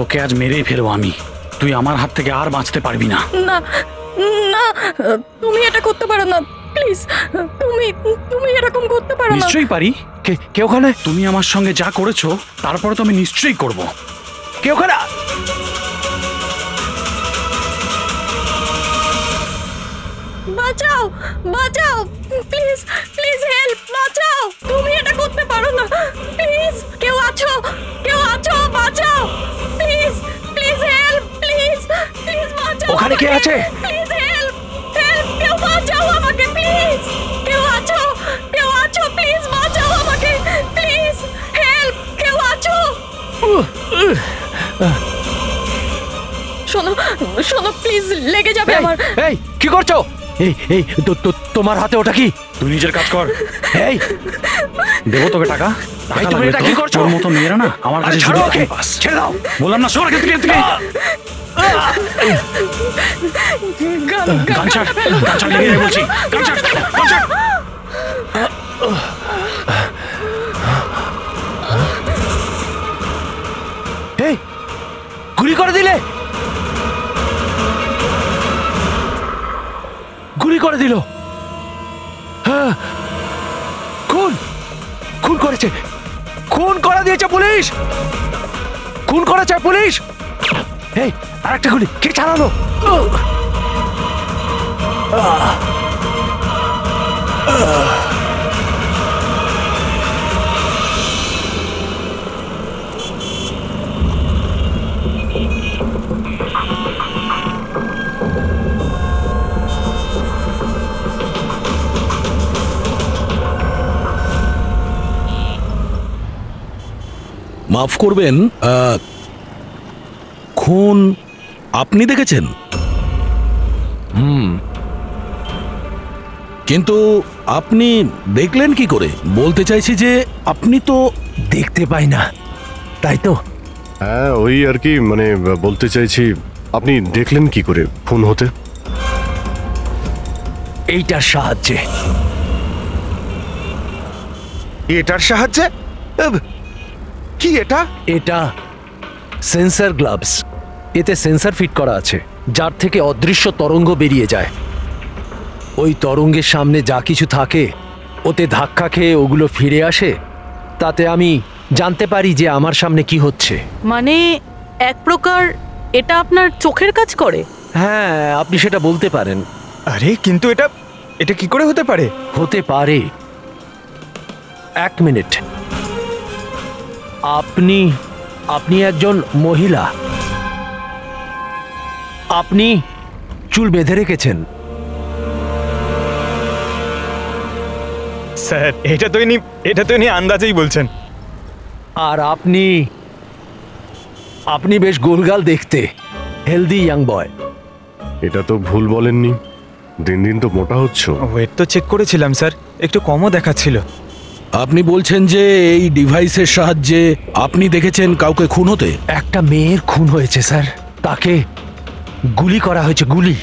তোকে আজ মেরেই ফেলবো আমি। তুই আমার হাত থেকে আর বাঁচতে পারবি না। না না, তুমি এটা করতে পারো না, প্লিজ। তুমি এরকম করতে পারো না। নিশ্চয়ই পারি। কে ওখানে? তুমি আমার সঙ্গে যা করেছো তারপরে তো আমি নিশ্চয়ই করব। কে ওখানে? বাঁচাও, বাঁচাও, প্লিজ প্লিজ হেল্প, বাঁচাও। তুমি এটা করতে পারো না, প্লিজ। কেউ আছো? কেউ আছো? বাঁচাও, please please help, please please বাঁচাও। ওখানে কে আছে? প্লিজ হেল্প, হেল্প, কেউ বাঁচাও আমাকে, প্লিজ। কেউ আছো? কেউ আছো? প্লিজ বাঁচাও আমাকে, প্লিজ হেল্প, কেউ আছো? শোনো শোনো, প্লিজ, লেগে যাবে আমার। এই কি করছো? এই তোমার হাতে ওটা কি? তুই নিজের কাজ কর। এই দেবো তোকে টাকা। তুমি এটা কি করছো? তোর মতো মেয়েরা না আমার কাছে ছাড়ো শুধু ওকে, পাস। ছেড়ে দাও। বললাম না, সর এখান থেকে। গান ছাড়, গান ছাড়, লেগে যাবে বলছি। গান ছাড়, গান ছাড়। এই গুলি করে দিলে, গুলি করে দিল। হ্যাঁ, খুন খুন করেছে, খুন করে দিয়েছে পুলিশ, খুন করেছে পুলিশ। এই আরেকটা গুলি কে চালালো? মাফ করবেন, খুন আপনি দেখেছেন? কিন্তু আপনি দেখলেন কি করে? বলতে চাইছি যে আপনি তো দেখতে পাই না, তাই তো? হ্যাঁ, ওই আর কি, মানে বলতে চাইছি আপনি দেখলেন কি করে খুন হতে? এইটার সাহায্যে। এটার সাহায্যে? কি এটা? এটা সেন্সর গ্লাভস। এতে সেন্সর ফিট করা আছে, যার থেকে অদৃশ্য তরঙ্গ বেরিয়ে যায়। ওই তরঙ্গের সামনে যা কিছু থাকে ওতে ধাক্কা খেয়ে ওগুলো ফিরে আসে। তাতে আমি জানতে পারি যে আমার সামনে কি হচ্ছে। মানে এক প্রকার এটা আপনার চোখের কাজ করে? হ্যাঁ, আপনি সেটা বলতে পারেন। আরে কিন্তু এটা কি করে হতে পারে? হতে পারে। এক মিনিট, আপনি একজন মহিলা, আপনি চুল বেঁধে রেখেছেন। স্যার, এটা তো ইনি আন্দাজেই বলছেন। আর আপনি বেশ গোলগাল দেখতে, হেলদি ইয়াং বয়। এটা তো ভুল বলেননি, দিন দিন তো মোটা হচ্ছে। ওয়েট তো চেক করেছিলাম স্যার, একটু কমও দেখাচ্ছিল। আপনি বলছেন যে এই ডিভাইসের সাহায্যে আপনি দেখেছেন কাউকে খুন হতে? একটা মেয়ের খুন হয়েছে স্যার, তাকে গুলি করা হয়েছে। গুলি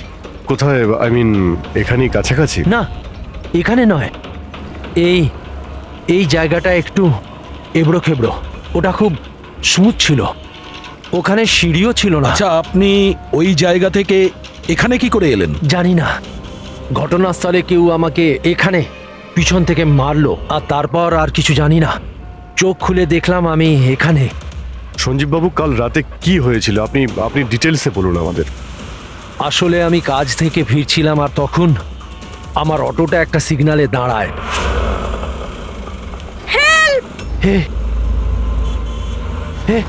কোথায়? আই মিন এখানেই কাছাকাছি? না, এখানে নয়, এই জায়গাটা একটু এবড়ো খেবড়ো। ওটা খুব স্মুথ ছিল, ওখানে সিঁড়িও ছিল না। আচ্ছা, আপনি ওই জায়গা থেকে এখানে কি করে এলেন? জানি না, ঘটনাস্থলে কেউ আমাকে এখানে পিছন থেকে মারলো, আর তারপর আর কিছু জানি না। চোখ খুলে দেখলাম আমি এখানে। সঞ্জীব বাবু, কাল রাতে কি হয়েছিল আপনি ডিটেলসে বলুন আমাদের। আসলে আমি কাজ থেকে ফিরছিলাম, আর তখন আমার অটোটা একটা সিগন্যালে দাঁড়ায়। হে হে,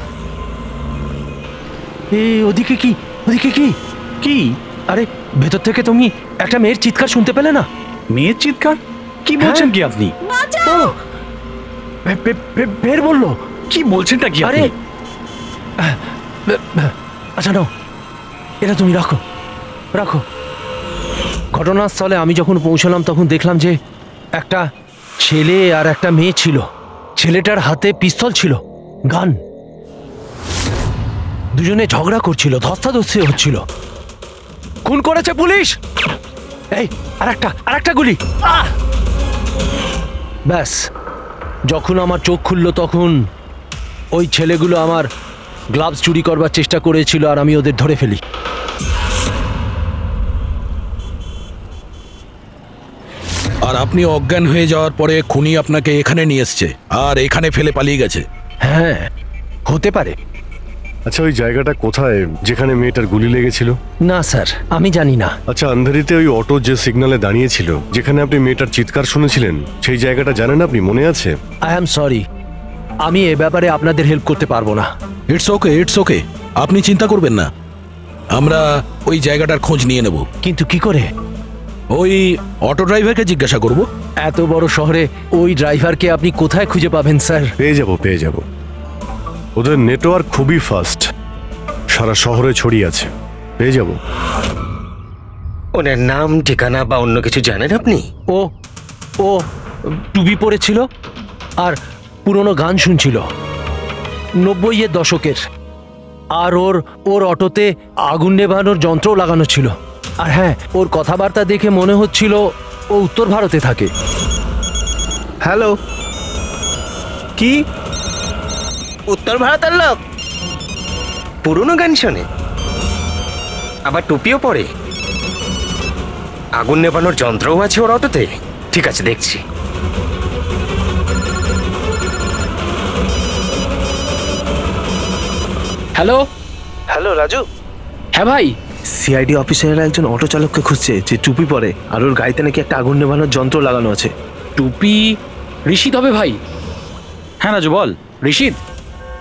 ওদিকে কি? ওদিকে কি? কি? আরে ভেতর থেকে তুমি একটা মেয়ের চিৎকার শুনতে পেলে না? মেয়ের চিৎকার? কি বলছেন কি আপনি? বাঁচাও! ফের বললো? কি বলছেনটা কি আরে আপনি? আচ্ছা নাও, এটা তুমি রাখো রাখো। ঘটনাস্থলে আমি যখন পৌঁছলাম তখন দেখলাম যে একটা ছেলে আর একটা মেয়ে ছিল। ছেলেটার হাতে পিস্তল ছিল, গান। দুজনে ঝগড়া করছিল, ধস্তাধস্তি হচ্ছিল। খুন করেছে পুলিশ। এই আরেকটা গুলি। ব্যাস, যখন আমার চোখ খুললো তখন ওই ছেলেগুলো আমার গ্লাভস চুরি করবার চেষ্টা করেছিল আর আমি ওদের ধরে ফেলি। আর আপনি অজ্ঞান হয়ে যাওয়ার পরে খুনি আপনাকে এখানে নিয়ে এসছে আর এখানে ফেলে পালিয়ে গেছে। হ্যাঁ, হতে পারে। আচ্ছা, ওই জায়গাটা কোথায় যেখানে মেয়েটার গুলি লেগেছিল? না স্যার, আমি জানি না। আচ্ছা, আন্ধেরিতে ওই অটো যে সিগন্যালে দাঁড়িয়েছিল, যেখানে আপনি মেয়েটার চিৎকার শুনেছিলেন, সেই জায়গাটা জানেন আপনি? মনে আছে? আই অ্যাম সরি, আমি এ ব্যাপারে আপনাদের হেল্প করতে পারবো না। ইটস ওকে, ইটস ওকে, আপনি চিন্তা করবেন না, আমরা ওই জায়গাটার খোঁজ নিয়ে নেব। কিন্তু কি করে? ওই অটো ড্রাইভারকে জিজ্ঞাসা করব। এত বড় শহরে ওই ড্রাইভারকে আপনি কোথায় খুঁজে পাবেন স্যার? পেয়ে যাব। ওদের নেটওয়ার্ক খুবই ফাস্ট, সারা শহরে ছড়িয়ে আছে, পেয়ে যাব। ওনার নাম, ঠিকানা বা অন্য কিছু জানেন আপনি? ও ও টুপি পরেছিল আর পুরনো গান শুনছিল 90-এর দশকের। আর ওর অটোতে আগুন নেভানোর যন্ত্রও লাগানো ছিল। আর হ্যাঁ, ওর কথাবার্তা দেখে মনে হচ্ছিল ও উত্তর ভারতে থাকে। হ্যালো, কি? উত্তর ভারতের লোক? পুরনো গান শোনে, আবার টুপিও পরে, আগুন নেভানোর যন্ত্রও আছে ওর অটোতে। ঠিক আছে, দেখছি। Hello hello Raju. হ্যাঁ ভাই, সিআইডি অফিসারেরা একজন অটো চালককে খুঁজছে যে টুপি পরে আর ওর গাড়িতে নাকি একটা আগুন নেভানোর যন্ত্র লাগানো আছে। টুপি ঋষিদ হবে ভাই। হ্যাঁ রাজু, বল। ঋষিদ,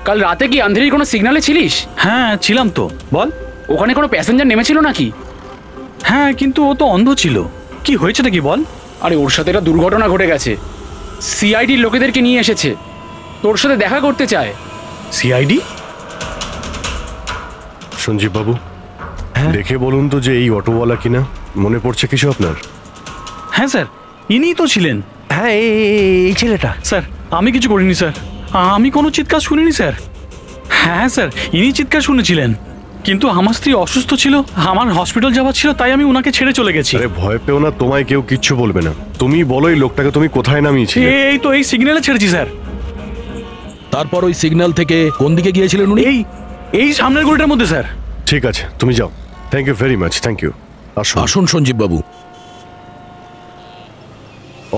কাল রাতে কি আন্ধেরির কোনো সিগন্যালে ছিলিস? হ্যাঁ ছিলাম তো, বল। ওখানে কোনো প্যাসেঞ্জার নেমেছিল নাকি? হ্যাঁ, কিন্তু ও তো অন্ধ ছিল। কি হয়েছে নাকি বল? আরে ওর সাথে একটা দুর্ঘটনা ঘটে গেছে। সিআইডির লোকেদেরকে নিয়ে এসেছে, তোর সাথে দেখা করতে চায়। সিআইডি? সঞ্জীব বাবু, দেখে বলুন তো যে এই অটোওয়ালা কিনা। মনে পড়ছে কিছু আপনার? হ্যাঁ স্যার, ইনিই তো ছিলেন। হ্যাঁ, এই ছেলেটা। স্যার, আমি কিছু করিনি স্যার, আমি কোনো চিৎকার শুনিনি স্যার। হ্যাঁ স্যার, ইনি চিৎকার শুনেছিলেন, কিন্তু আমার স্ত্রী অসুস্থ ছিল, আমার হসপিটাল যাওয়ার ছিল, তাই আমি ওনাকে ছেড়ে চলে গেছি। আরে ভয় পেও না, তোমায় কেউ কিচ্ছু বলবে না। তুমি বলো এই লোকটাকে তুমি কোথায় নামিয়েছিলে? এই তো এই সিগন্যালে ছেড়েছি স্যার। তারপর ওই সিগন্যাল থেকে কোন দিকে গিয়েছিলেন উনি? এই সামনের গলিটার মধ্যে স্যার। ঠিক আছে, তুমি যাও। Thank you very much, thank you. আসুন সঞ্জীব বাবু।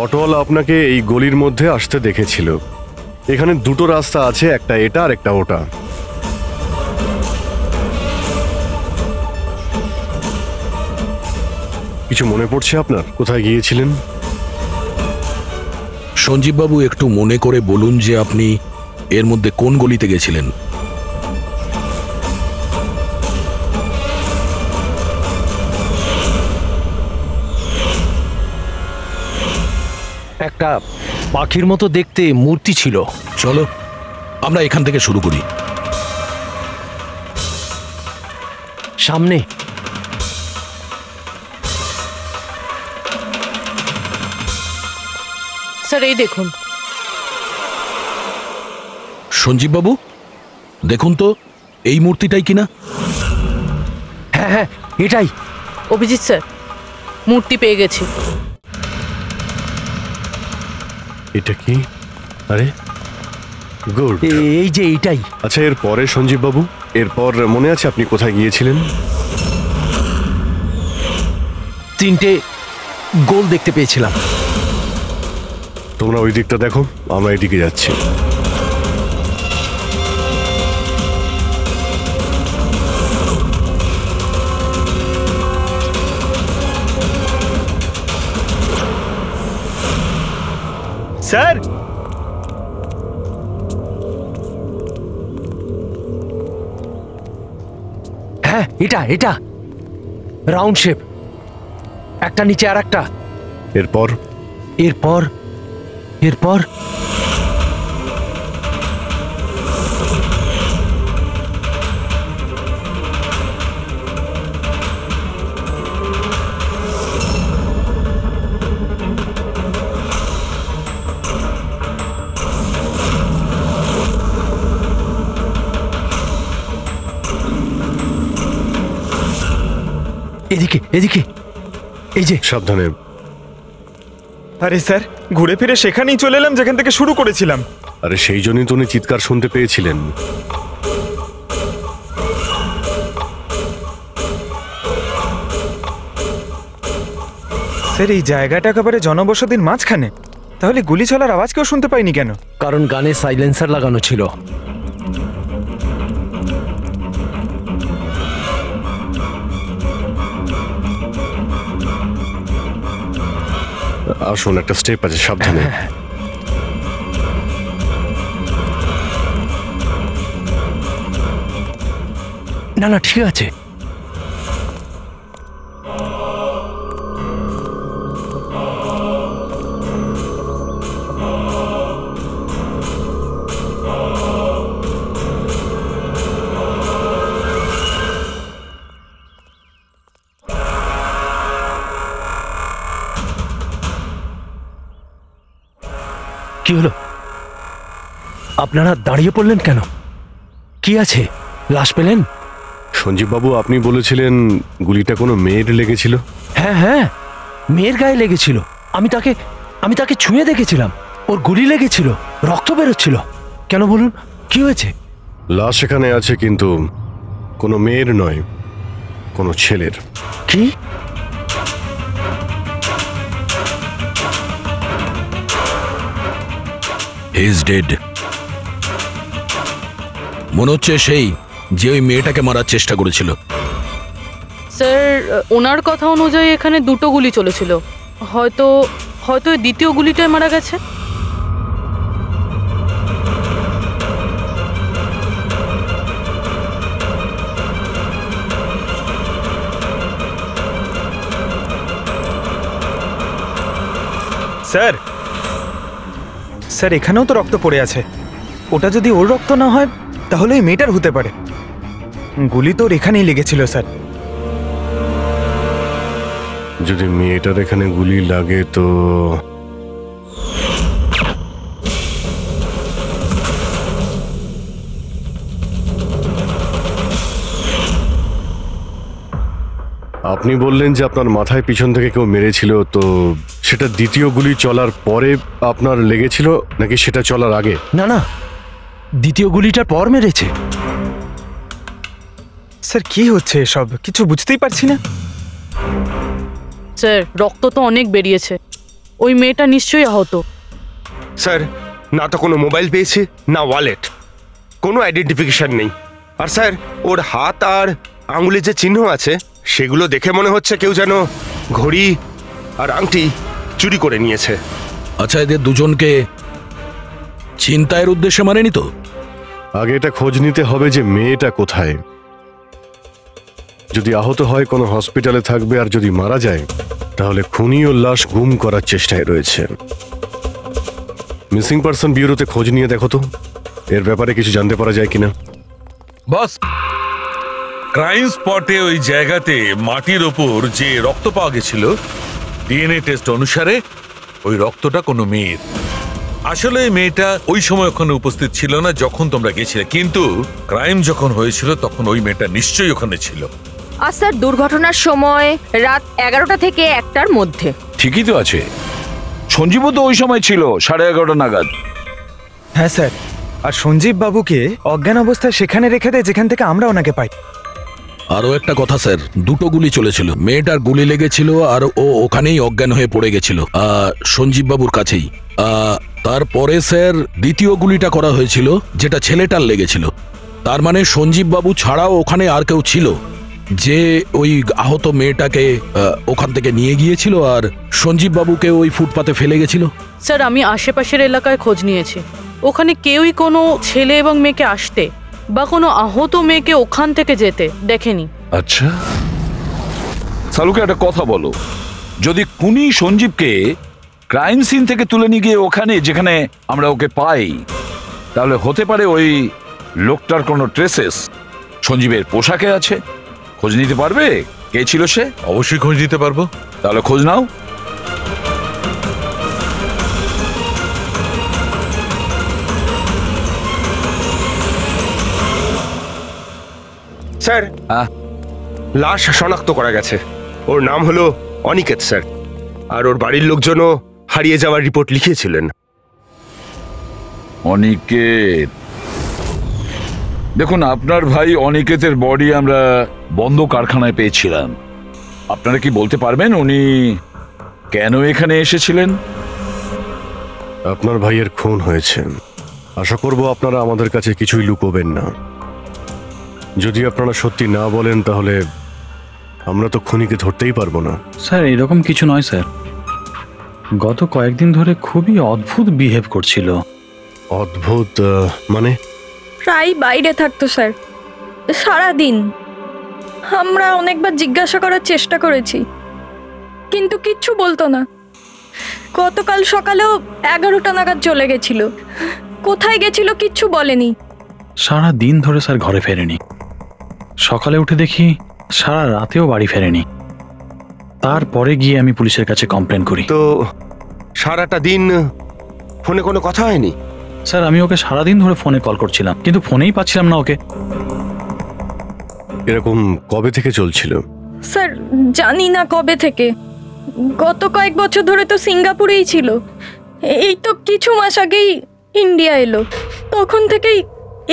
অটোওয়ালা আপনাকে এই গলির মধ্যে আসতে দেখেছিল। এখানে দুটো রাস্তা আছে, একটা এটা আর একটা ওটা। কিছু মনে পড়ছে আপনার কোথায় গিয়েছিলেন? সঞ্জীব বাবু, একটু মনে করে বলুন যে আপনি এর মধ্যে কোন গলিতে গেছিলেন? একটা পাখির মতো দেখতে মূর্তি ছিল। চলো আমরা এখান থেকে শুরু করি। সামনে স্যার, এই দেখুন। সঞ্জীব বাবু, দেখুন তো এই মূর্তিটাই কিনা। হ্যাঁ হ্যাঁ, এটাই। অভিজিৎ স্যার, মূর্তি পেয়ে গেছি। এটা কি? আরে গুড। এই যে এইটাই। আচ্ছা, এর পরে সঞ্জীব বাবু, এরপর মনে আছে আপনি কোথায় গিয়েছিলেন? 3টে গোল দেখতে পেয়েছিলাম। তোমরা ওই দিকটা দেখো, আমরা এদিকে যাচ্ছি। স্যার, হ্যাঁ, এটা রাউন্ড শেপ, একটা নিচে আর একটা। এরপর এরপর এরপর এদিকে এদিকে, এই যে। সাবধানে। আরে স্যার, ঘুরে ফিরে সেখানেই চলে এলাম যেখান থেকে শুরু করেছিলাম। আরে সেই জন্যই তো উনি চিৎকার শুনতে পেয়েছিলেন। স্যার এই জায়গাটা একেবারে জনবসতির মাঝখানে, তাহলে গুলি চলার আওয়াজ কেউ শুনতে পাইনি কেন? কারণ গানে সাইলেন্সার লাগানো ছিল। আসুন, একটা স্টেপ আছে, সাবধানে। না না, ঠিক আছে। কি হলো? আপনারা দাঁড়িয়ে পড়লেন কেন? কি আছে? লাশ পেলেন? সঞ্জীব বাবু, আপনি বলেছিলেন গুলিটা কোনো মেয়ের লেগেছিল। হ্যাঁ হ্যাঁ, মেয়ের গায়ে লেগেছিল। আমি তাকে ছুঁয়ে দেখেছিলাম। ওর গুলি লেগেছিল, রক্ত বেরোচ্ছিল। কেন বলুন, কি হয়েছে? লাশ এখানে আছে, কিন্তু কোনো মেয়ের নয়, কোনো ছেলের। কি? He is dead. মনে হচ্ছে সেই যে ওই মেয়েটাকে মারার চেষ্টা করেছিল। স্যার, ওনার কথা অনুযায়ী এখানে দুটো গুলি চলেছিল। হয়তো হয়তো এই দ্বিতীয় গুলিটায় মারা গেছে। স্যার, স্যার এখানেও তো রক্ত পড়ে আছে। ওটা যদি ওর রক্ত না হয় তাহলে ওই মেয়েটার হতে পারে। গুলি তো ওর এখানেই লেগেছিল স্যার। যদি মেয়েটার এখানে গুলি লাগে তো আপনি বললেন যে আপনার মাথায় পিছন থেকে কেউ মেরেছিল, তো সেটা দ্বিতীয় গুলি চলার পরে আপনার লেগেছিল নাকি সেটা চলার আগে? না না, দ্বিতীয় গুলিটার পর মেরেছে। স্যার কি হচ্ছে এসব? কিছু বুঝতেই পারছি না। স্যার, রক্ত তো অনেক বেরিয়েছে। ওই মেয়েটা নিশ্চয়ই আহত। স্যার, না তো কোনো মোবাইল পেয়েছি, না ওয়ালেট, কোনো আইডেন্টিফিকেশন নেই। আর স্যার, ওর হাত আর আঙুলে যে চিহ্ন আছে সেগুলো দেখে মনে হচ্ছে কেউ যেন ঘড়ি আর আংটি চুরি করে নিয়েছে। আচ্ছা, এদের দুজনকে চিন্তায়ের উদ্দেশ্যে মারেনি তো? আগে এটা খোঁজ নিতে হবে যে মেয়েটা কোথায়। যদি আহত হয় কোনো হসপিটালে থাকবে, আর যদি মারা যায় তাহলে খুনি ও লাশ গুম করার চেষ্টায় রয়েছে। মিসিং পারসন ব্যুরোতে খোঁজ নিয়ে দেখো তো এর ব্যাপারে কিছু জানতে পারা যায় কিনা। বস, ক্রাইম স্পটে ওই জায়গাতে মাটির ওপর যে রক্ত পাওয়া গেছিল, ডিএনএ টেস্ট অনুসারে ওই রক্তটা কোনো মেয়ের। আসলে এই মেয়েটা ওই সময় ওখানে উপস্থিত ছিল না যখন তোমরা গেছিলে, কিন্তু ক্রাইম যখন হয়েছিল তখন ওই মেয়েটা নিশ্চয়ই ওখানে ছিল। আর স্যার, দুর্ঘটনার সময় রাত 11টা থেকে 1টার মধ্যে। ঠিকই তো আছে, সঞ্জীবও তো ওই সময় ছিল 11:30 নাগাদ। হ্যাঁ স্যার, আর সঞ্জীব বাবুকে অজ্ঞান অবস্থায় সেখানে রেখে দেয় যেখান থেকে আমরা ওনাকে পাই। আরো একটা কথা স্যার, দুটো গুলি চলেছিল, মেয়েটার গুলি লেগেছিল আর ও ওখানেই অজ্ঞান হয়ে পড়ে গেছিল সঞ্জীব বাবুর কাছেই। তারপরে স্যার দ্বিতীয় গুলিটা করা হয়েছিল যেটা ছেলেটার লেগেছিল। তার মানে সঞ্জীব বাবু ছাড়াও ওখানে আর কেউ ছিল যে ওই আহত মেয়েটাকে ওখান থেকে নিয়ে গিয়েছিল আর সঞ্জীব বাবুকে ওই ফুটপাতে ফেলে গেছিল। স্যার, আমি আশেপাশের এলাকায় খোঁজ নিয়েছি। ওখানে কেউই কোনো ছেলে এবং মেয়েকে আসতে বা কোনো আহত মেয়েকে ওখান থেকে যেতে দেখেনি। আচ্ছা, সালুকে একটা কথা বলো, যদি খুনি সঞ্জীবকে ক্রাইম সিন থেকে তুলে নিয়ে গিয়ে ওখানে যেখানে আমরা ওকে পাই, তাহলে হতে পারে ওই লোকটার কোনো ট্রেসেস সঞ্জীবের পোশাকে আছে। খোঁজ নিতে পারবে কে ছিল সে? অবশ্যই খোঁজ নিতে পারবো। তাহলে খোঁজ নাও। স্যার, লাশ শনাক্ত করা গেছে। ওর নাম হলো অনিকেত স্যার, আর ওর বাড়ির লোকজনও হারিয়ে যাওয়ার রিপোর্ট লিখিয়েছিলেন। অনিকেত, দেখুন আপনার ভাই অনিকেতের বডি আমরা বন্ধ কারখানায় পেয়েছিলাম। আপনারা কি বলতে পারবেন উনি কেন এখানে এসেছিলেন? আপনার ভাইয়ের খুন হয়েছে, আশা করব আপনারা আমাদের কাছে কিছুই লুকোবেন না। যদি আপনারা সত্যি না বলেন তাহলে আমরা তো খুনিকে ধরতেই পারবো না। স্যার এরকম কিছু নয় স্যার, গত কয়েকদিন ধরে খুবই অদ্ভুত বিহেভ করছিল। অদ্ভুত মানে? প্রায় বাইরে থাকতো স্যার, সারাদিন। আমরা অনেকবার জিজ্ঞাসা করার চেষ্টা করেছি, কিন্তু কিচ্ছু বলতো না। গতকাল সকালেও 11টা নাগাদ চলে গেছিল। কোথায় গেছিল কিচ্ছু বলেনি। সারা দিন ধরে স্যার ঘরে ফেরেনি। সকালে উঠে দেখি সারা রাতেও বাড়ি ফেরেনি। তারপরে গিয়ে আমি পুলিশের কাছে কমপ্লেন করি। তো সারাটা দিন ফোনে কোনো কথা হয়নি? স্যার আমি ওকে সারাদিন ধরে ফোনে কল করছিলাম, কিন্তু ফোনেই পাচ্ছিলাম না ওকে। এরকম কবে থেকে চলছিল? স্যার জানি না কবে থেকে, গত কয়েক বছর ধরে তো সিঙ্গাপুরেই ছিল। এই তো কিছু মাস আগেই ইন্ডিয়া এলো, তখন থেকেই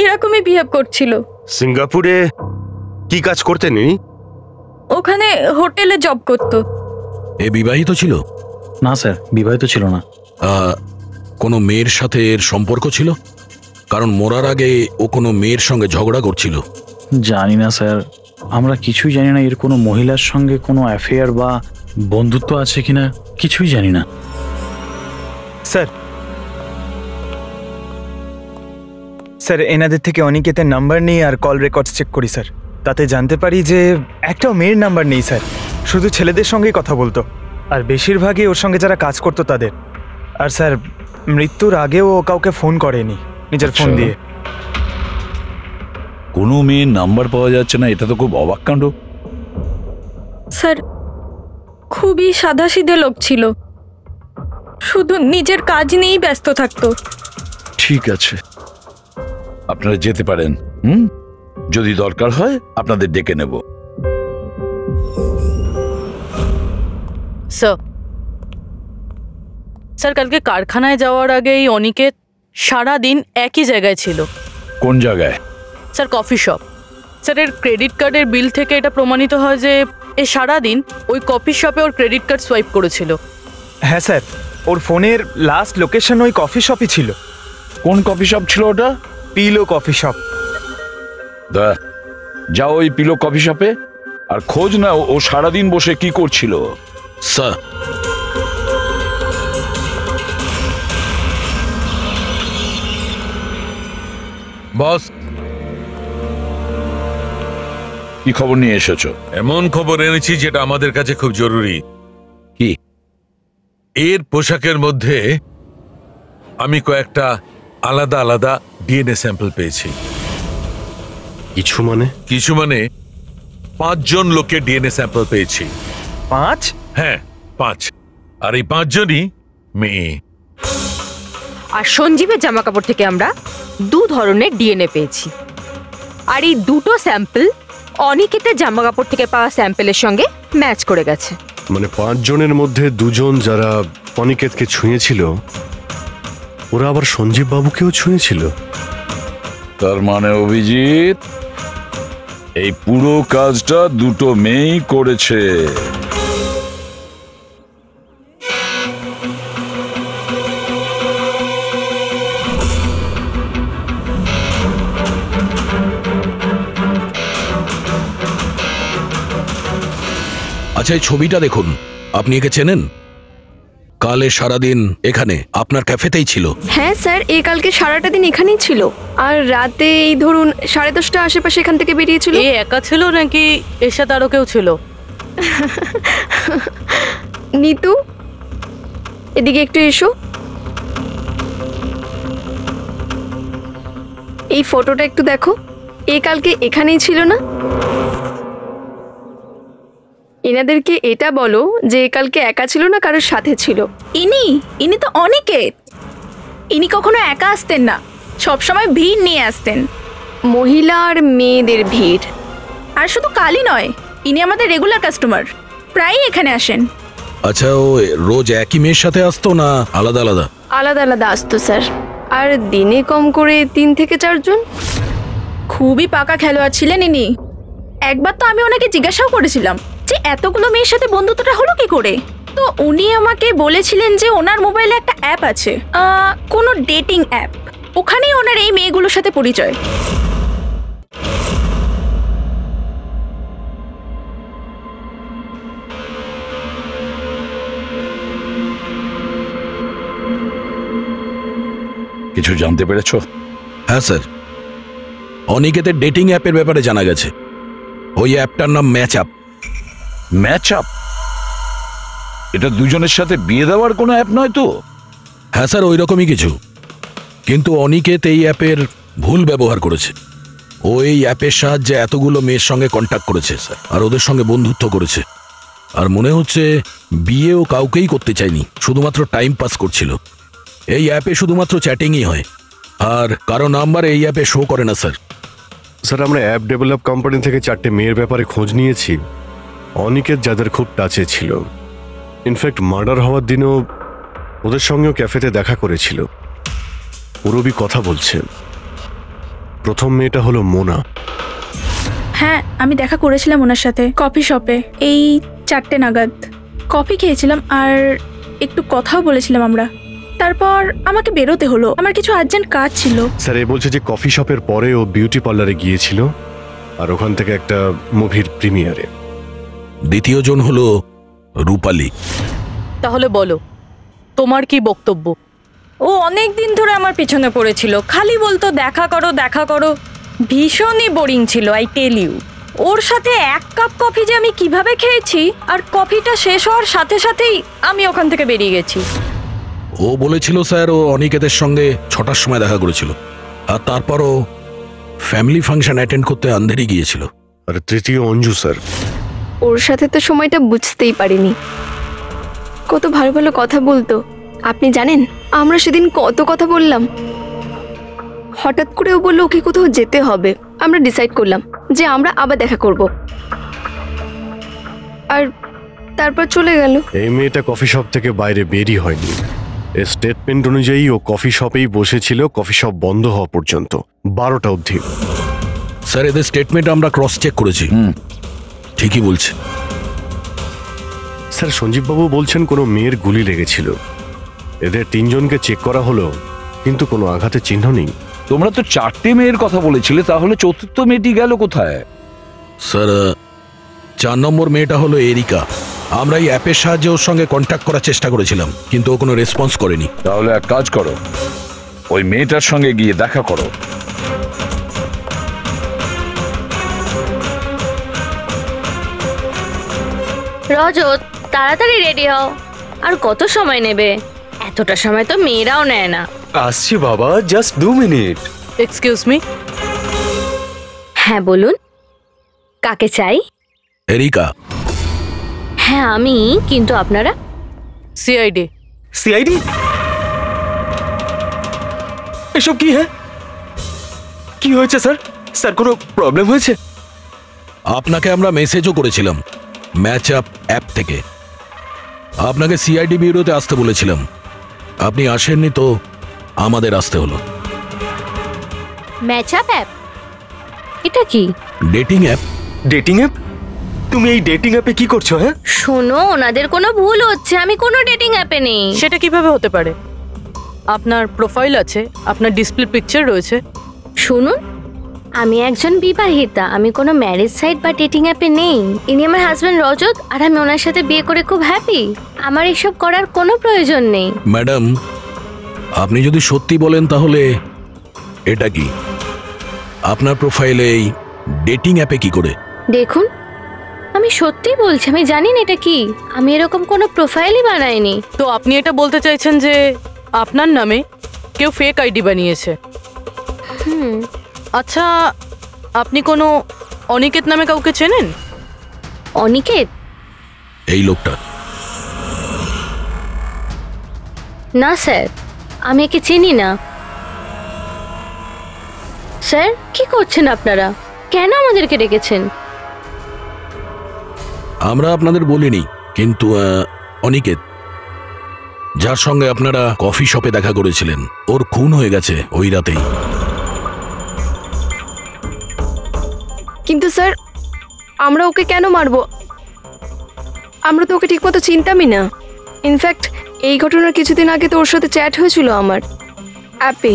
এরকমই বিহেভ করছিল। সিঙ্গাপুরে কি কাজ করতেন ইনি? ওখানে হোটেলে জব করতো। এ বিবাহিত ছিল? না স্যার, বিবাহিত ছিল না। কোনো মেয়ের সাথে এর সম্পর্ক ছিল? কারণ মরার আগে ও কোনো মেয়ের সঙ্গে ঝগড়া করছিল। জানি না স্যার, আমরা কিছুই জানি না এর কোনো মহিলার সঙ্গে কোনো অ্যাফেয়ার বা বন্ধুত্ব আছে কিনা, কিছুই জানি না। স্যার স্যার এনাদের থেকে অনিকেতের নাম্বার নিয়ে আর কল রেকর্ডস চেক করি স্যার। তাতে জানতে পারি যে একটাও মেয়ের নাম্বার নেই স্যার, শুধু ছেলেদের সঙ্গেই কথা বলতো, আর বেশিরভাগই ওর সঙ্গে যারা কাজ করতো তাদের। আর স্যার মৃত্যুর আগেও ও কাউকে ফোন করেনি নিজের ফোন দিয়ে। কোনো মেয়ের নাম্বার পাওয়া যাচ্ছে না, এটা তো খুব অবাক কাণ্ড। স্যার খুবই সাদাসিধে লোক ছিল, শুধু নিজের কাজ নিয়েই ব্যস্ত থাকতো। ঠিক আছে, আপনারা যেতে পারেন। যদি দরকার হয় আপনাদের ডেকে নেব। স্যার কালকে কারখানায় যাওয়ার আগেই অনিকেত সারা দিন একই জায়গায় ছিল। কোন জায়গায়? Sir coffee shop. স্যার এর ক্রেডিট কার্ডের বিল থেকে এটা প্রমাণিত হয় যে এ সারা দিন ওই কফি শপে ওর ক্রেডিট কার্ড সোয়াইপ করেছিল। হ্যাঁ স্যার, ওর ফোনের লাস্ট লোকেশন ওই কফি শপই ছিল। কোন কফি শপ ছিল ওটা? Pillow coffee shop. যাও ওই পিলো কফি শপে আর খোঁজ না ও সারাদিন বসে কি করছিল। স্যার বস, কি খবর নিয়ে এসেছো? এমন খবর এনেছি যেটা আমাদের কাছে খুব জরুরি। কি? এর পোশাকের মধ্যে আমি কয়েকটা আলাদা আলাদা ডিএনএ স্যাম্পল পেয়েছি। কিছু মানে? কিছু মানে 5 জন লোকের ডিএনএ স্যাম্পল পেয়েছি। 5? হ্যাঁ 5, আর এই 5 জনই মেয়ে। আর সঞ্জীবের জামা কাপড় থেকে আমরা 2 ধরনের ডিএনএ পেয়েছি, আর এই দুটো স্যাম্পল অনিকেতের জামা কাপড় থেকে পাওয়া স্যাম্পলের সঙ্গে ম্যাচ করে গেছে। মানে 5 জনের মধ্যে 2 জন যারা অনিকেতকে ছুঁয়েছিল, ওরা আবার সঞ্জীব বাবুকেও ছুঁয়েছিল। তার মানে অভিজিৎ এই পুরো কাজটা দুটো মেয়েই করেছে। আচ্ছা এই ছবিটা দেখুন, আপনি একে চেনেন? কালে সারাদিন এখানে আপনার ক্যাফেতেই ছিল। হ্যাঁ স্যার, এই কালকে সারাটা দিন এখানেই ছিল, আর রাতে এই ধরুন 10:30 আশেপাশে এখান থেকে বেরিয়েছিল। এ একা ছিল নাকি এর সাথে আরো কেউ ছিল? নিতু এদিকে একটু এসো। এই ফটোটা একটু দেখো, এ কালকে এখানেই ছিল না? এনাদেরকে এটা বলো যে কালকে একা ছিল না, কারোর সাথে ছিল। ইনি তো অনিকেত। ইনি কখনো একা আসতেন না, সবসময় ভিড় নিয়ে আসতেন। মহিলা আর মেয়েদের ভিড়। আর শুধু কালই নয়, ইনি আমাদের রেগুলার কাস্টমার, প্রায়ই এখানে আসেন। আচ্ছা ও রোজ একই মেয়ের সাথে আসতো না আলাদা আলাদা? আলাদা আলাদা আসতো স্যার, আর দিনে কম করে 3 থেকে 4 জন। খুবই পাকা খেলোয়াড় ছিলেন ইনি। একবার তো আমি ওনাকে জিজ্ঞাসাও করেছিলাম যে এতগুলো মেয়ের সাথে বন্ধুত্বটা হলো কি করে, তো উনি আমাকে বলেছিলেন যে ওনার মোবাইলে একটা অ্যাপ আছে, কোনো ডেটিং অ্যাপ। ওখানেই ওনার এই মেয়েগুলোর সাথে পরিচয়। কিছু জানতে পেরেছো? হ্যাঁ স্যার, অনিকেতের ডেটিং অ্যাপের ব্যাপারে জানা গেছে। ওই অ্যাপটার নাম ম্যাচ আপ। Match up? এটা দুজনের সাথে বিয়ে দেওয়ার কোনো অ্যাপ নয় তো? হ্যাঁ স্যার, ওই রকমই কিছু। কিন্তু অনিকেত এই অ্যাপের ভুল ব্যবহার করেছে। ও এই অ্যাপের সাহায্যে এতগুলো মেয়ের সঙ্গে কন্ট্যাক্ট করেছে স্যার, আর ওদের সঙ্গে বন্ধুত্ব করেছে। আর মনে হচ্ছে বিয়েও কাউকেই করতে চায়নি, শুধুমাত্র টাইম পাস করছিল। এই অ্যাপে শুধুমাত্র চ্যাটিংই হয়, আর কারো নাম্বার এই অ্যাপে শো করে না স্যার। স্যার, আমরা অ্যাপ ডেভেলপ কোম্পানি থেকে 4টে মেয়ের ব্যাপারে খোঁজ নিয়েছি, অনিকেত যাদের খুব টাচে ছিল। ইনফ্যাক্ট মার্ডার হওয়ার দিনও ওদের সঙ্গেও ক্যাফেতে দেখা করেছিল। পুরবি কথা বলছে। প্রথম মেয়েটা হলো মোনা। হ্যাঁ, আমি দেখা করেছিলাম ওনার সাথে কফি শপে এই 4টে নাগাদ। কফি খেয়েছিলাম আর একটু কথাও বলেছিলাম আমরা। তারপর আমাকে বেরোতে হলো, আমার কিছু আর্জেন্ট কাজ ছিল। স্যার, এ বলছে যে কফি শপের পরে ও বিউটি পার্লারে গিয়েছিল, আর ওখান থেকে একটা মুভির প্রিমিয়ারে। দ্বিতীয় জন হলো রূপালী। তাহলে বলো, তোমার কি বক্তব্য? ও অনেক দিন ধরে আমার পেছনে পড়েছিল, খালি বলতো দেখা করো দেখা করো। ভীষণই বোরিং ছিল, আই টেল ইউ। ওর সাথে 1 কাপ কফি যে আমি কিভাবে খেয়েছি, আর কফিটা শেষ হওয়ার সাথে সাথেই আমি ওখান থেকে বেরিয়ে গেছি। ও বলেছিল স্যার ও অনিকেতের সঙ্গে 6টার সময় দেখা করেছিল, আর তারপরও ফ্যামিলি ফাংশন অ্যাটেন্ড করতে আন্ধেরি গিয়েছিল। আর তৃতীয় অঞ্জু স্যার। ওর সাথে তো সময়টা বুঝতেই পারিনি। কত ভালো ভালো কথা বলতো, আপনি জানেন আমরা সেদিন কত কথা বললাম। হঠাৎ করে ও বললো ওকে কোথাও যেতে হবে। আমরা ডিসাইড করলাম যে আমরা আবার দেখা করব, আর তারপর চলে গেল। এই মেয়েটা কফি শপ থেকে বাইরে বেরই হয়নি। এই স্টেটমেন্ট অনুযায়ী ও কফি শপেই বসেছিল কফি শপ বন্ধ হওয়া পর্যন্ত, 12টা অবধি। স্যার, এদের স্টেটমেন্ট আমরা ক্রস চেক করেছি, ঠিকই বলছে। স্যার, সঞ্জীববাবু বলছেন কোনো মেয়ের গুলি লেগেছিল। এদের 3জনকে চেক করা হলো, কিন্তু কোনো আঘাতের চিহ্ন নেই। তোমরা তো 4টে মেয়ের কথা বলেছিলে, তাহলে চতুর্থ মেয়েটি গেল কোথায়? স্যার, 4 নম্বর মেয়েটা হলো এরিকা। আমরা এই অ্যাপের সাহায্যে ওর সঙ্গে কন্ট্যাক্ট করার চেষ্টা করেছিলাম, কিন্তু ও কোনো রেসপন্স করেনি। তাহলে এক কাজ করো, ওই মেয়েটার সঙ্গে গিয়ে দেখা করো। রজত, তাড়াতাড়ি রেডি হও। আর কত সময় নেবে? এতটা সময় তো মেয়েরাও নেয় না। আসছি বাবা, জাস্ট 2 মিনিট। Excuse me. হ্যাঁ বলুন, কাকে চাই? এরিকা। হ্যাঁ আমি, কিন্তু আপনারা? সিআইডি। সিআইডি? এসব কি? হ্যাঁ, কি হয়েছে স্যার? স্যার, কোনো প্রবলেম হয়েছে? আপনাকে আমরা মেসেজও করেছিলাম ম্যাচ আপ অ্যাপ থেকে। আপনাকে সিআইডি ব্যুরোতে আসতে বলেছিলাম, আপনি আসেননি, তো আমাদের আসতে হলো। Match up app? এটা কি? Dating app. Dating app? তুমি এই ডেটিং অ্যাপে কি করছো? হ্যাঁ শোনো, ওনাদের কোনো ভুল হচ্ছে, আমি কোনো ডেটিং অ্যাপে নেই। সেটা কিভাবে হতে পারে? আপনার প্রোফাইল আছে, আপনার ডিসপ্লে পিকচার রয়েছে। শুনুন, আমি একজন বিবাহিতা, আমি কোনো ম্যারেজ সাইট বা ডেটিং অ্যাপে নেই। ইনি আমার হাজব্যান্ড রজত, আর আমি ওনার সাথে বিয়ে করে খুব হ্যাপি। আমার এসব করার কোনো প্রয়োজন নেই। ম্যাডাম, আপনি যদি সত্যি বলেন তাহলে এটা কি? আপনার প্রোফাইলে এই ডেটিং অ্যাপে কি করে? দেখুন, আমি সত্যি বলছি, আমি জানি না এটা কি। আমি এরকম কোনো প্রোফাইলই বানাইনি। তো আপনি এটা বলতে চাইছেন যে আপনার নামে কেউ ফেক আইডি বানিয়েছে? আচ্ছা, আপনি কোনো অনিকেত নামে কাউকে চেনেন? অনিকেত? এই লোকটা? না স্যার, আমি একে চিনি না। স্যার, কি করছেন আপনারা? কেন আমাদেরকে ডেকেছেন? আমরা আপনাদের বলিনি, কিন্তু অনিকেত, যার সঙ্গে আপনারা কফি শপে দেখা করেছিলেন, ওর খুন হয়ে গেছে ওই রাতেই। কিন্তু স্যার, আমরা ওকে কেন মারবো? আমরা তো ওকে ঠিকমতো চিনতামই না। ইনফ্যাক্ট এই ঘটনার কিছুদিন আগে তো ওর সাথে চ্যাট হয়েছিল আমার অ্যাপে।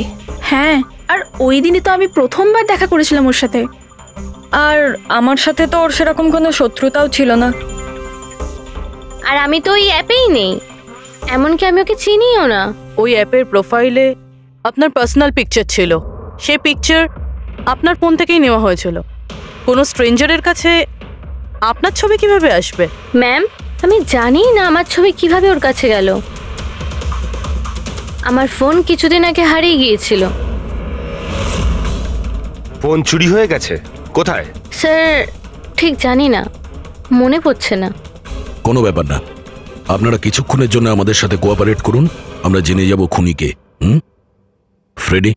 হ্যাঁ, আর ওই দিনই তো আমি প্রথমবার দেখা করেছিলাম ওর সাথে। আর আমার সাথে তো ওর সেরকম কোনো শত্রুতাও ছিল না। আর আমি তো ওই অ্যাপেই নেই, এমনকি আমি ওকে চিনিও না। ওই অ্যাপের প্রোফাইলে আপনার পার্সোনাল পিকচার ছিল, সেই পিকচার আপনার ফোন থেকেই নেওয়া হয়েছিল। কোনো স্ট্রেঞ্জারের কাছে আপনার ছবি কিভাবে আসবে? ম্যাম, আমি জানি না আমার ছবি কিভাবে ওর কাছে গেল। আমার ফোন কিছুদিন আগে হারিয়ে গিয়েছিল। ফোন চুরি হয়ে গেছে? কোথায়? স্যার ঠিক জানি না, মনে পড়ছে না। কোনো ব্যাপার না, আপনারা কিছুক্ষণের জন্য আমাদের সাথে কোঅপারেট করুন, আমরা জেনে যাব খুনিকে। ফ্রেডি,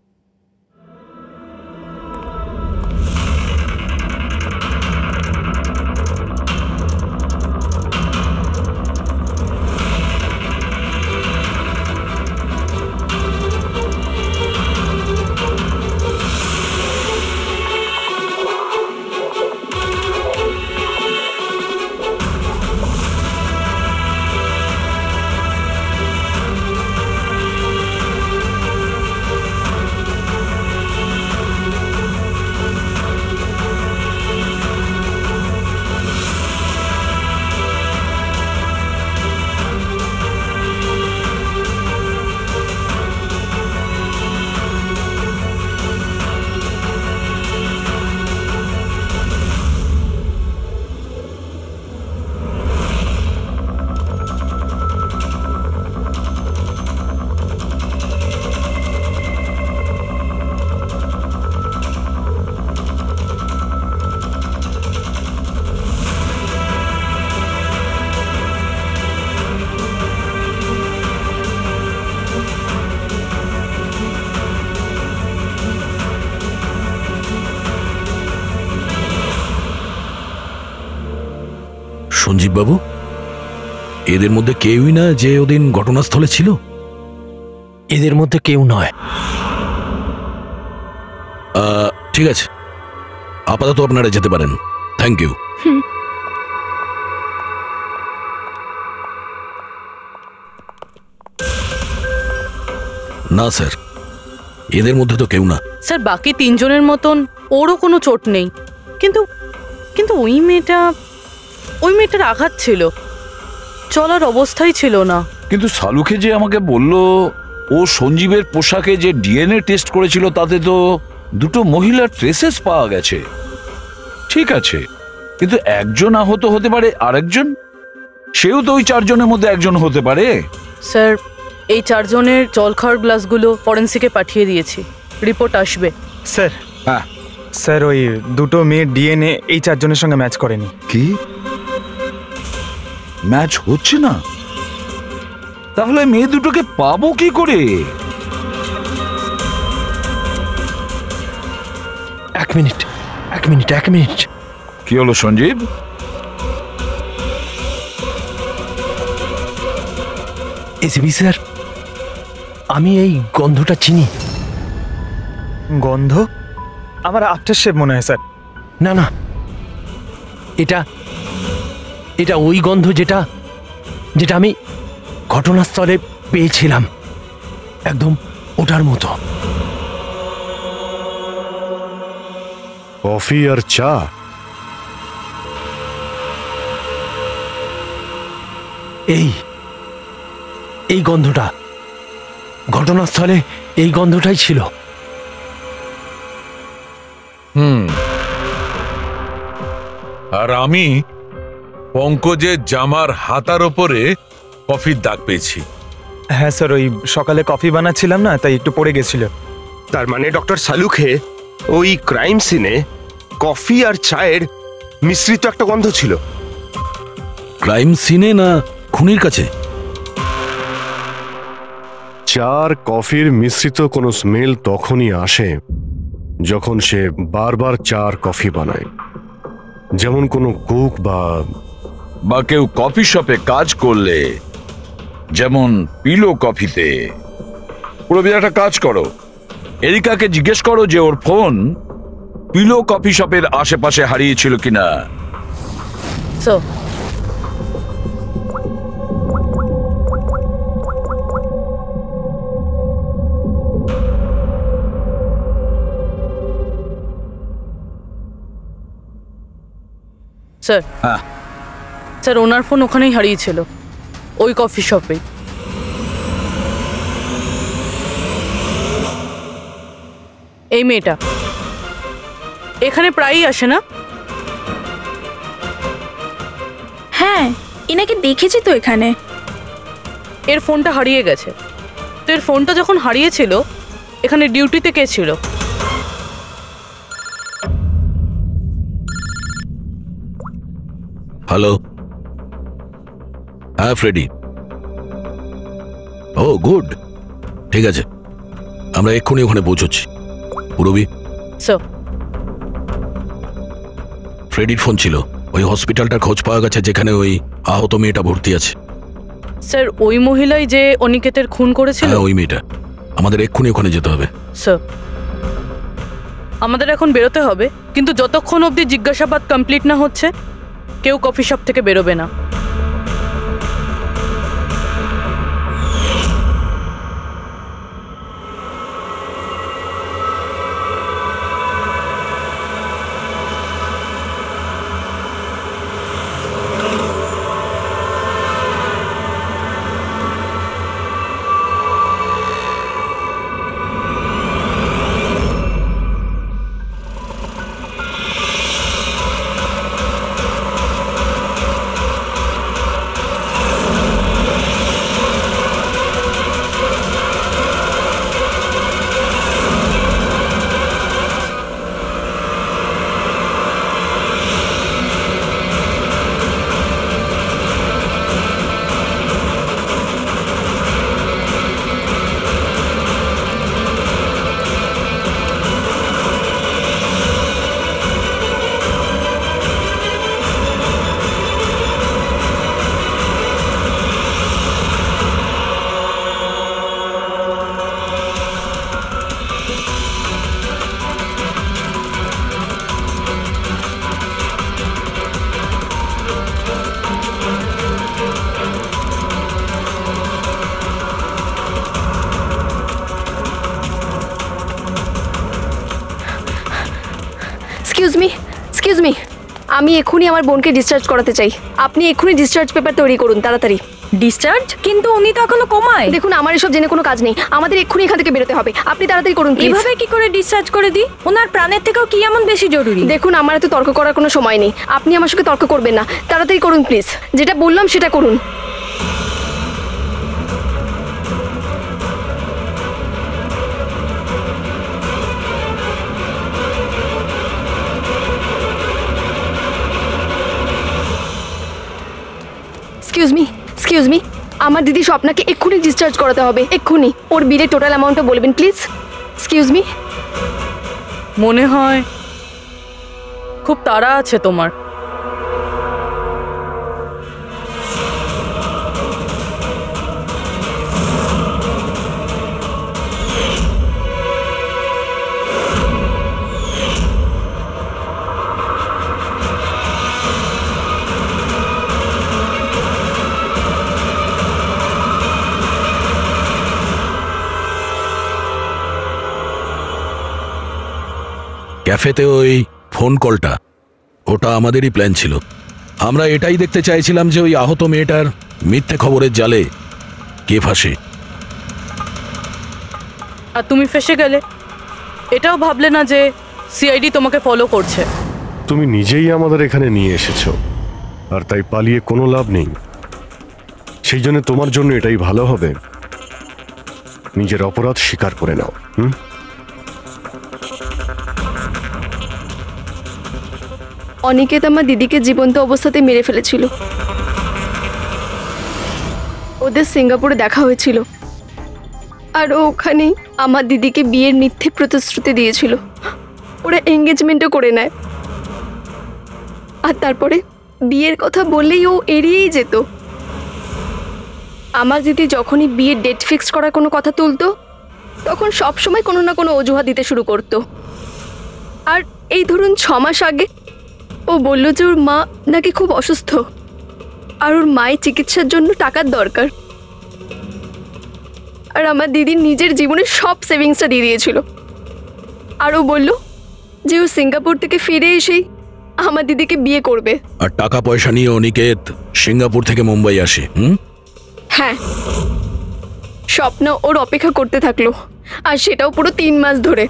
সঞ্জীব বাবু, এদের মধ্যে কেউই না যে ওদিন ঘটনাস্থলে ছিল? এদের মধ্যে কেউ নয়। ঠিক আছে, আপাতত আপনারা যেতে পারেন। Thank you. না স্যার, এদের মধ্যে তো কেউ না। স্যার, বাকি তিনজনের মতন ওরও কোনো চোট নেই, কিন্তু কিন্তু ওই মেয়েটার আঘাত ছিল, চলার অবস্থাই ছিল না। কিন্তু সালুকে যে আমাকে বলল ও সঞ্জীবের পোশাকে যে ডিএনএ টেস্ট করেছিল তাতে তো দুটো মহিলার ট্রেসেস পাওয়া গেছে। ঠিক আছে, কিন্তু একজন আহত হতে পারে, আরেকজন সেও তো ওই চারজনের মধ্যে একজন হতে পারে। স্যার, এই চারজনের জল খাওয়ার গ্লাসগুলো ফরেন্সিকে পাঠিয়ে দিয়েছি, রিপোর্ট আসবে। স্যার, হ্যাঁ স্যার, ওই দুটো মেয়ের ডিএনএ এই চারজনের সঙ্গে ম্যাচ করেনি। কি ম্যাচ হচ্ছে না? তাহলে মেয়ে দুটোকে পাবো কি করে? এক মিনিট। কি হলো সঞ্জীব? এসিবি স্যার, আমি এই গন্ধটা চিনি। গন্ধ? আমার আফটার শেভ মনে হয় স্যার। না না, এটা ওই গন্ধ যেটা আমি ঘটনাস্থলে পেয়েছিলাম, একদম ওটার মতো। কফি আর চা? এই গন্ধটা ঘটনাস্থলে, এই গন্ধটাই ছিল। আর আমি পঙ্কজের জামার হাতার ওপরে কফির দাগ পেয়েছি। হ্যাঁ স্যার, ওই সকালে কফি বানাচ্ছিলাম না, তাই একটু পড়ে গেছিল। তার মানে ডক্টর সালুখে ওই ক্রাইম সিনে কফি আর চায়ের মিশ্রিত একটা গন্ধ ছিল। ক্রাইম সিনে না খুনির কাছে? চা আর কফির মিশ্রিত কোনো স্মেল তখনই আসে যখন সে বারবার চা আর কফি বানায়, যেমন কোনো কুক বা কেউ কফি শপে কাজ করলে, যেমন পিলো কফিতে। পুরো একটা কাজ করো, এরিকাকে জিজ্ঞেস করো যে ওর ফোন পিলো কফি শপের আশেপাশে হারিয়েছিল কিনা। স্যার হ্যাঁ স্যার ওনার ফোন ওখানেই হারিয়েছিল, ওই কফি শপে। এই মেয়েটা এখানে প্রায়ই আসে না? হ্যাঁ, এনাকে দেখেছি তো এখানে। এর ফোনটা হারিয়ে গেছে। তো এর ফোনটা যখন হারিয়েছিল এখানে ডিউটিতে কে ছিল? হ্যালো, হ্যাঁ ফ্রেডি। ও গুড, ঠিক আছে, আমরা এক্ষুনি ওখানে পৌঁছচ্ছি। পুরবি, স্যার ফ্রেডির ফোন ছিল। ওই হসপিটালটার খোঁজ পাওয়া গেছে যেখানে ওই আহত মেয়েটা ভর্তি আছে। স্যার ওই মহিলাই যে অনিকেতের খুন করেছিল? হ্যাঁ ওই মেয়েটা। আমাদের এক্ষুনি ওখানে যেতে হবে। স্যার আমাদের এখন বেরোতে হবে, কিন্তু যতক্ষণ অবধি জিজ্ঞাসাবাদ কমপ্লিট না হচ্ছে কেউ কফি শপ থেকে বেরোবে না। এক্সকিউজ মি, আমি এক্ষুনি আমার বোনকে ডিসচার্জ করাতে চাই। আপনি এক্ষুনি ডিসচার্জ পেপার তৈরি করুন তাড়াতাড়ি। ডিসচার্জ? কিন্তু উনি তো এখনো কোমায়। দেখুন আমার এসব জেনে কোনো কাজ নেই, আমাদের এক্ষুনি এখান থেকে বেরোতে হবে। আপনি তাড়াতাড়ি করুন প্লিজ। এভাবে কি করে ডিসচার্জ করে দিই? ওনার প্রাণের থেকেও কি এমন বেশি জরুরি? দেখুন আমার এত তর্ক করার কোনো সময় নেই, আপনি আমার সঙ্গে তর্ক করবেন না। তাড়াতাড়ি করুন প্লিজ, যেটা বললাম সেটা করুন। এক্সকিউজ মি, আমার দিদি স্বপ্নাকে এক্ষুনি ডিসচার্জ করাতে হবে, এক্ষুনি। ওর বিলের টোটাল অ্যামাউন্টটা বলবেন প্লিজ। Excuse me. মনে হয় খুব তাড়া আছে তোমার। ক্যাফেতে ওই ফোন কলটা, ওটা আমাদেরই প্ল্যান ছিল। আমরা এটাই দেখতে চাইছিলাম যে ওই আহত মেয়েটার মিথ্যে খবরের জালে কে ফাঁসে। আর তুমি ফেসে গেলে। এটাও ভাবলে না যে সিআইডি তোমাকে ফলো করছে? তুমি নিজেই আমাদের এখানে নিয়ে এসেছো, আর তাই পালিয়ে কোনো লাভ নেই। সেই জন্য তোমার জন্য এটাই ভালো হবে, নিজের অপরাধ স্বীকার করে নাও। অনিকেত আমার দিদিকে জীবন্ত অবস্থাতে মেরে ফেলেছিল। ওদের সিঙ্গাপুরে দেখা হয়েছিল, আর ওখানেই আমার দিদিকে বিয়ের মিথ্যে প্রতিশ্রুতি দিয়েছিল। ওরা এঙ্গেজমেন্টও করে নেয়, আর তারপরে বিয়ের কথা বললেই ও এড়িয়েই যেত। আমার দিদি যখনই বিয়ের ডেট ফিক্সড করার কোনো কথা তুলতো, তখন সবসময় কোনো না কোনো অজুহাত দিতে শুরু করতো। আর এই ধরুন 6 মাস আগে ও বলল যে ওর মা নাকি খুব অসুস্থ, আর ওর মায়ের চিকিৎসার জন্য টাকার দরকার। আর আমার দিদির নিজের জীবনের সব সেভিংসটা দিয়ে দিয়েছিল। আর ও বলল যে ও সিঙ্গাপুর থেকে ফিরে এসেই আমার দিদিকে বিয়ে করবে। আর টাকা পয়সা নিয়ে অনিকেত সিঙ্গাপুর থেকে মুম্বাই আসে। হ্যাঁ, স্বপ্ন ওর অপেক্ষা করতে থাকলো, আর সেটাও পুরো 3 মাস ধরে।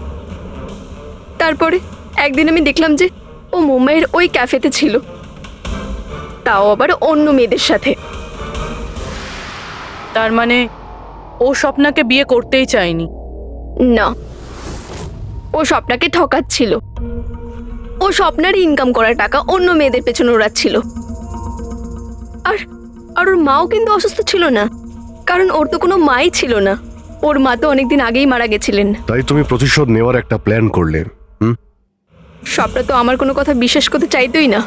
তারপরে একদিন আমি দেখলাম যে ও মুম্বাইয়ের ওই ক্যাফেতে ছিল, তাও আবার অন্য মেয়েদের সাথে। তার মানে ও স্বপ্নাকে বিয়ে করতেই চায়নি? না, ও স্বপ্নাকে ঠকাচ্ছিল। ও স্বপ্নার ইনকাম করা টাকা অন্য মেয়েদের পেছনে ওড়াচ্ছিল। আর আর ওর মাও কিন্তু অসুস্থ ছিল না, কারণ ওর তো কোনো মাই ছিল না। ওর মা তো অনেকদিন আগেই মারা গেছিলেন। তাই তুমি প্রতিশোধ নেওয়ার একটা প্ল্যান করলে। স্বপ্না তো আমার কোনো কথা বিশ্বাস করতে চাইতোই না।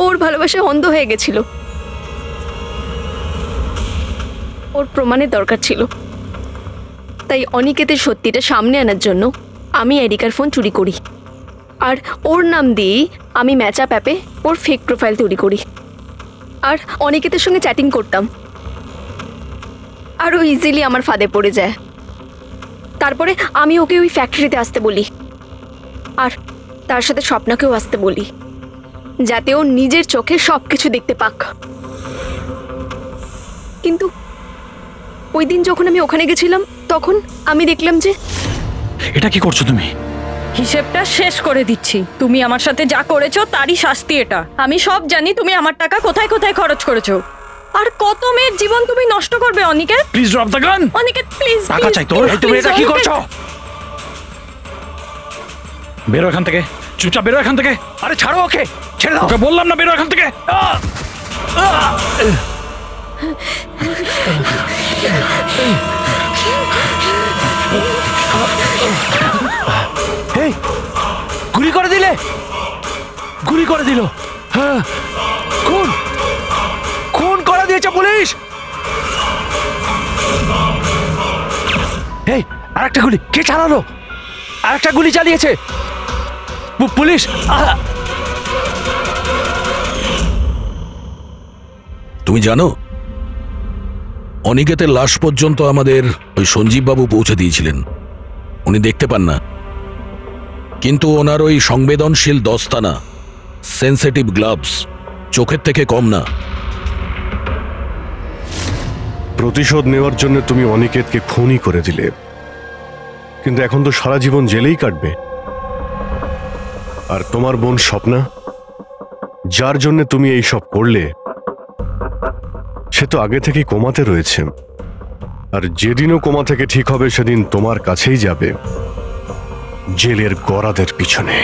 ওর ভালোবাসায় অন্ধ হয়ে গেছিল। ওর প্রমাণের দরকার ছিল। তাই অনিকেতের সত্যিটা সামনে আনার জন্য আমি এরিকার ফোন চুরি করি, আর ওর নাম দিয়েই আমি ম্যাচআপ অ্যাপে ওর ফেক প্রোফাইল তৈরি করি, আর অনিকেতের সঙ্গে চ্যাটিং করতাম। আর ও ইজিলি আমার ফাঁদে পড়ে যায়। তারপরে আমি ওকে ওই ফ্যাক্টরিতে আসতে বলি, আর তার সাথে স্বপ্নাকেও আসতে বলি, যাতে ও নিজের চোখে সব কিছু দেখতে পাক। কিন্তু ওই দিন যখন আমি ওখানে গেছিলাম, তখন আমি দেখলাম যে... এটা কি করছো তুমি? হিসেবটা শেষ করে দিচ্ছি। তুমি আমার সাথে যা করেছো তারই শাস্তি এটা। আমি সব জানি তুমি আমার টাকা কোথায় কোথায় খরচ করেছো, আর কত মেয়ের জীবন তুমি নষ্ট করবে। Aniket, please drop the gun. Aniket please, টাকা চাই তোর? তুমি এটা কি করছো? বেরো এখান থেকে, চুপচাপ বেরো এখান থেকে। আরে ছাড়ো ওকে, ছেড়ে দাও। ওকে বললাম না বেরো এখান থেকে। এই, গুলি করে দিলে, গুলি করে দিল। হ্যাঁ, খুন খুন করে দিয়েছে পুলিশ। এই, আরেকটা গুলি কে চালালো? আরেকটা গুলি চালিয়েছে পুলিশ। তুমি জানো, অনিকেতের লাশ পর্যন্ত আমাদের ওই সঞ্জীব বাবু পৌঁছে দিয়েছিলেন। উনি দেখতে পান না, কিন্তু ওনার ওই সংবেদনশীল দস্তানা, সেন্সিটিভ গ্লাভস চোখের থেকে কম না। প্রতিশোধ নেওয়ার জন্য তুমি অনিকেতকে খুনই করে দিলে, কিন্তু এখন তো সারা জীবন জেলেই কাটবে। আর তোমার বোন স্বপ্না, যার জন্য তুমি এই সব করলে, সে তো আগে থেকেই কোমাতে রয়েছে। আর যেদিনও কোমা থেকে ঠিক হবে, সেদিন তোমার কাছেই যাবে, জেলের গরাদের পিছনে।